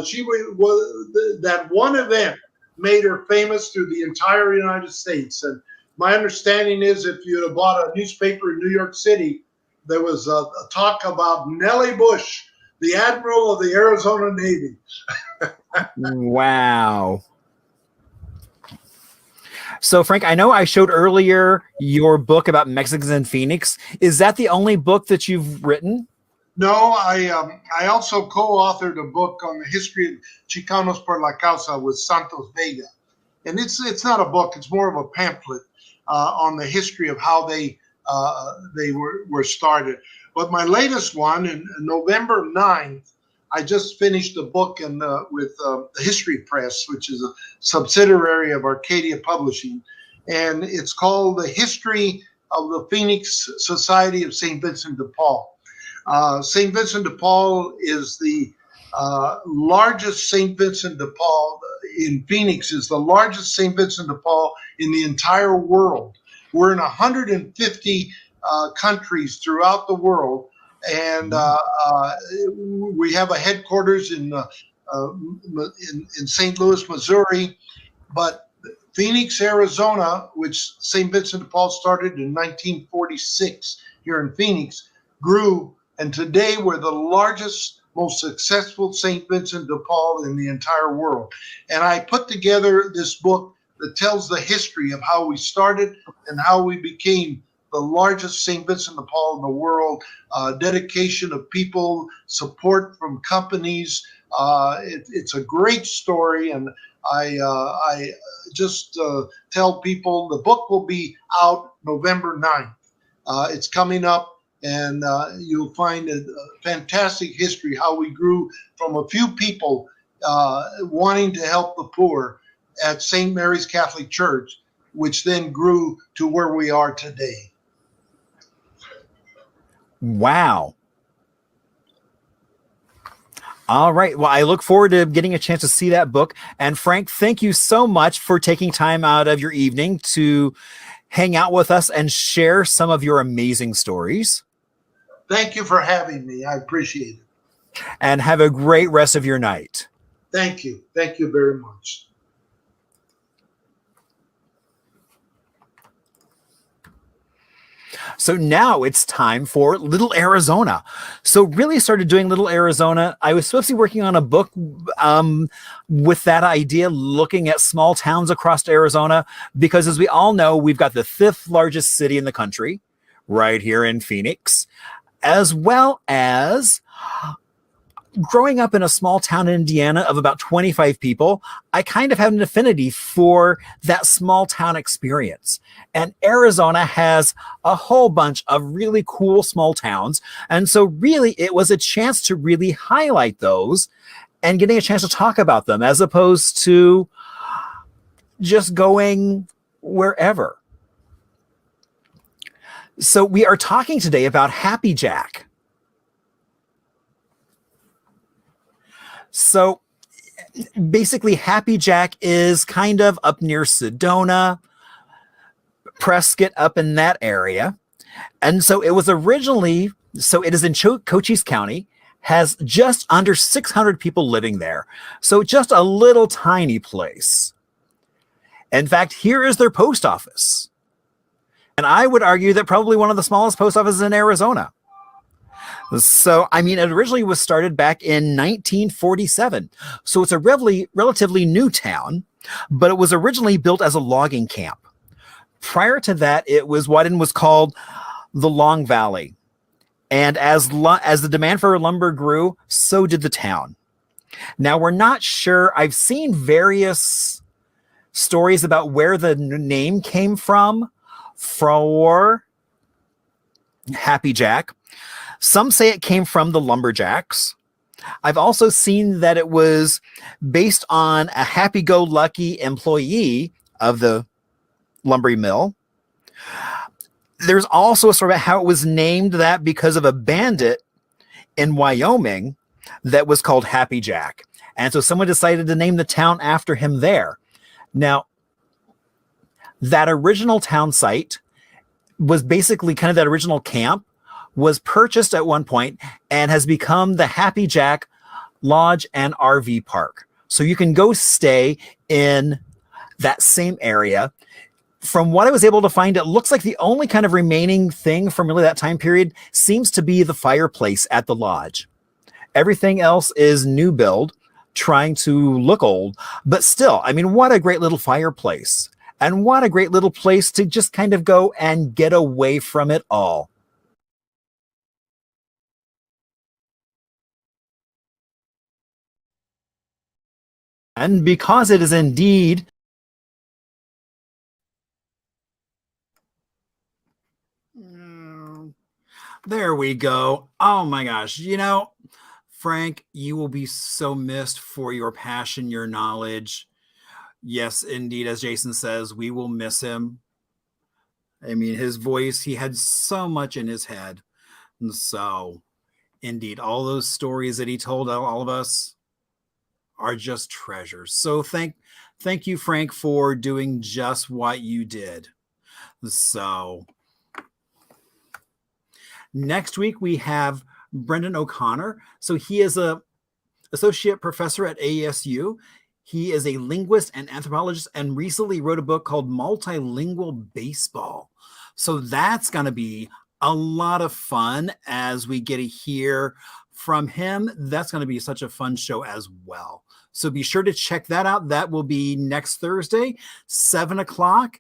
She was that one event made her famous through the entire United States. And my understanding is if you had bought a newspaper in New York City, there was a talk about Nellie Bush, the admiral of the Arizona Navy. Wow. So, Frank, I know I showed earlier your book about Mexicans in Phoenix. Is that the only book that you've written? No, I also co-authored a book on the history of Chicanos por la Causa with Santos Vega. And it's not a book, it's more of a pamphlet on the history of how they were started. But my latest one, in November 9th, I just finished a book with the History Press, which is a subsidiary of Arcadia Publishing. And it's called The History of the Phoenix Society of St. Vincent de Paul. St. Vincent de Paul is the largest St. Vincent de Paul in Phoenix, is the largest St. Vincent de Paul in the entire world. We're in 150 countries throughout the world. And we have a headquarters in St. Louis, Missouri, but Phoenix, Arizona, which St. Vincent de Paul started in 1946 here in Phoenix, grew, and today we're the largest, most successful St. Vincent de Paul in the entire world. And I put together this book that tells the history of how we started and how we became the largest St. Vincent de Paul in the world, dedication of people, support from companies. It's a great story, and I just tell people the book will be out November 9th. It's coming up, and you'll find a fantastic history, how we grew from a few people wanting to help the poor at St. Mary's Catholic Church, which then grew to where we are today. Wow. All right. Well, I look forward to getting a chance to see that book. And Frank, thank you so much for taking time out of your evening to hang out with us and share some of your amazing stories. Thank you for having me. I appreciate it. And have a great rest of your night. Thank you. Thank you very much. So now it's time for Little Arizona. So really started doing Little Arizona. I was supposed to be working on a book with that idea, looking at small towns across Arizona, because as we all know, we've got the 5th largest city in the country right here in Phoenix, as well as growing up in a small town in Indiana of about 25 people, I kind of have an affinity for that small town experience. And Arizona has a whole bunch of really cool small towns. And so really it was a chance to really highlight those and getting a chance to talk about them as opposed to just going wherever. So we are talking today about Happy Jack. So basically, Happy Jack is kind of up near Sedona, Prescott, up in that area. And so it was originally, so it is in Cochise County, has just under 600 people living there. So just a little tiny place. In fact, here is their post office. And I would argue that probably one of the smallest post offices in Arizona. So, I mean, it originally was started back in 1947. So it's a relatively new town, but it was originally built as a logging camp. Prior to that, it was what was called the Long Valley. And as the demand for lumber grew, so did the town. Now, we're not sure. I've seen various stories about where the name came from for Happy Jack. Some say it came from the lumberjacks. I've also seen that it was based on a happy-go-lucky employee of the lumber mill. There's also a story about how it was named that because of a bandit in Wyoming that was called Happy Jack. And so someone decided to name the town after him there. Now, that original town site was basically kind of that original camp was purchased at one point and has become the Happy Jack Lodge and RV Park. So you can go stay in that same area. From what I was able to find, it looks like the only kind of remaining thing from really that time period seems to be the fireplace at the lodge. Everything else is new build, trying to look old, but still, I mean, what a great little fireplace. And what a great little place to just kind of go and get away from it all. And because it is indeed there we go. Oh my gosh. You know, Frank, you will be so missed for your passion, your knowledge. Yes, indeed. As Jason says, we will miss him. I mean, his voice, he had so much in his head. And so, indeed, all those stories that he told all of us are just treasures. So thank you, Frank, for doing just what you did. So next week we have Brendan O'Connor. So he is a associate professor at ASU. He is a linguist and anthropologist and recently wrote a book called Multilingual Baseball. So that's going to be a lot of fun as we get to hear from him. That's going to be such a fun show as well. So be sure to check that out. That will be next Thursday, 7 o'clock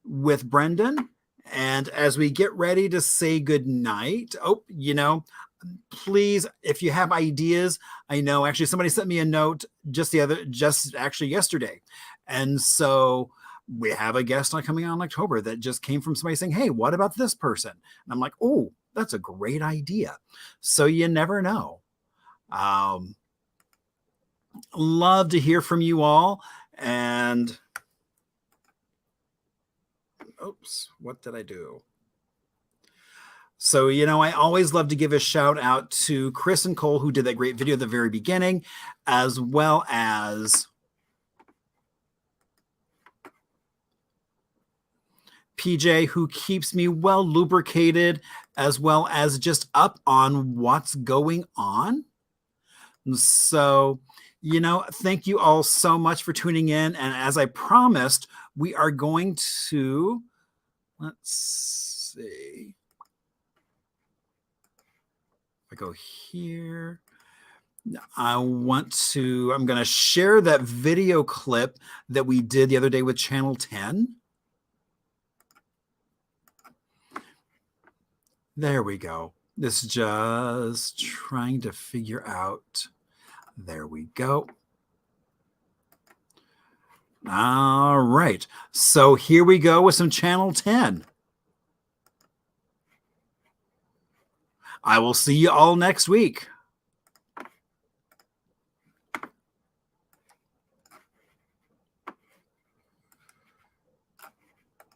with Brendan. And as we get ready to say goodnight, please, if you have ideas, I know actually somebody sent me a note just yesterday. And so we have a guest coming on in October that just came from somebody saying, hey, what about this person? And I'm like, oh, that's a great idea. So you never know. Love to hear from you all. And oops, what did I do? So, I always love to give a shout out to Chris and Cole, who did that great video at the very beginning, as well as PJ, who keeps me well lubricated, as well as just up on what's going on. So, thank you all so much for tuning in. And as I promised, we are going to, let's see. If I go here, I'm going to share that video clip that we did the other day with Channel 10. There we go. This is just trying to figure out. There we go. All right. So here we go with some Channel 10. I will see you all next week.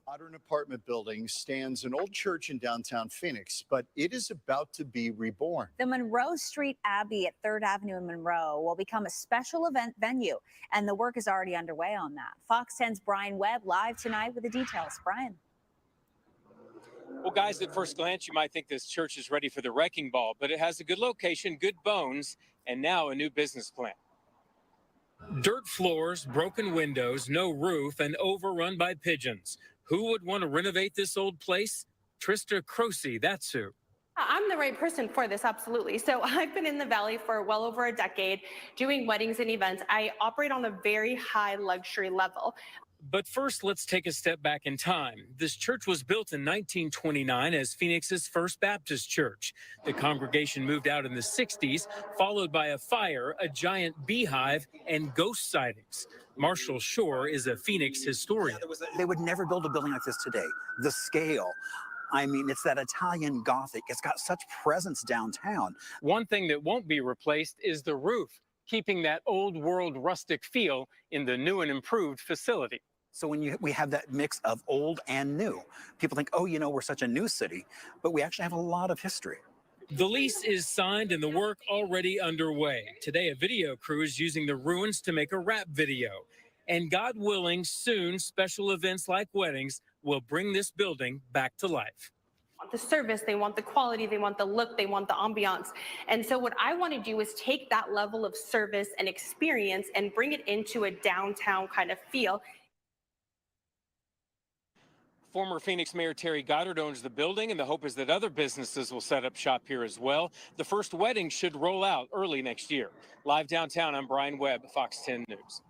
Modern apartment building stands an old church in downtown Phoenix, but it is about to be reborn. The Monroe Street Abbey at 3rd Avenue in Monroe will become a special event venue, and the work is already underway on that. Fox 10's Brian Webb live tonight with the details. Brian. Well, guys, at first glance, you might think this church is ready for the wrecking ball, but it has a good location, good bones, and now a new business plan. Dirt floors, broken windows, no roof, and overrun by pigeons. Who would want to renovate this old place? Trista Croce, that's who. I'm the right person for this, absolutely. So I've been in the Valley for well over a decade doing weddings and events. I operate on a very high luxury level. But first, let's take a step back in time. This church was built in 1929 as Phoenix's First Baptist Church. The congregation moved out in the 60s, followed by a fire, a giant beehive, and ghost sightings. Marshall Shore is a Phoenix historian. They would never build a building like this today. The scale. I mean, it's that Italian Gothic. It's got such presence downtown. One thing that won't be replaced is the roof, keeping that old world rustic feel in the new and improved facility. So when we have that mix of old and new, people think, oh, you know, we're such a new city, but we actually have a lot of history. The lease is signed and the work already underway. Today, a video crew is using the ruins to make a rap video. And God willing, soon special events like weddings will bring this building back to life. The service, they want the quality, they want the look, they want the ambiance. And so what I want to do is take that level of service and experience and bring it into a downtown kind of feel. Former Phoenix Mayor Terry Goddard owns the building, and the hope is that other businesses will set up shop here as well. The first wedding should roll out early next year. Live downtown, I'm Brian Webb, Fox 10 News.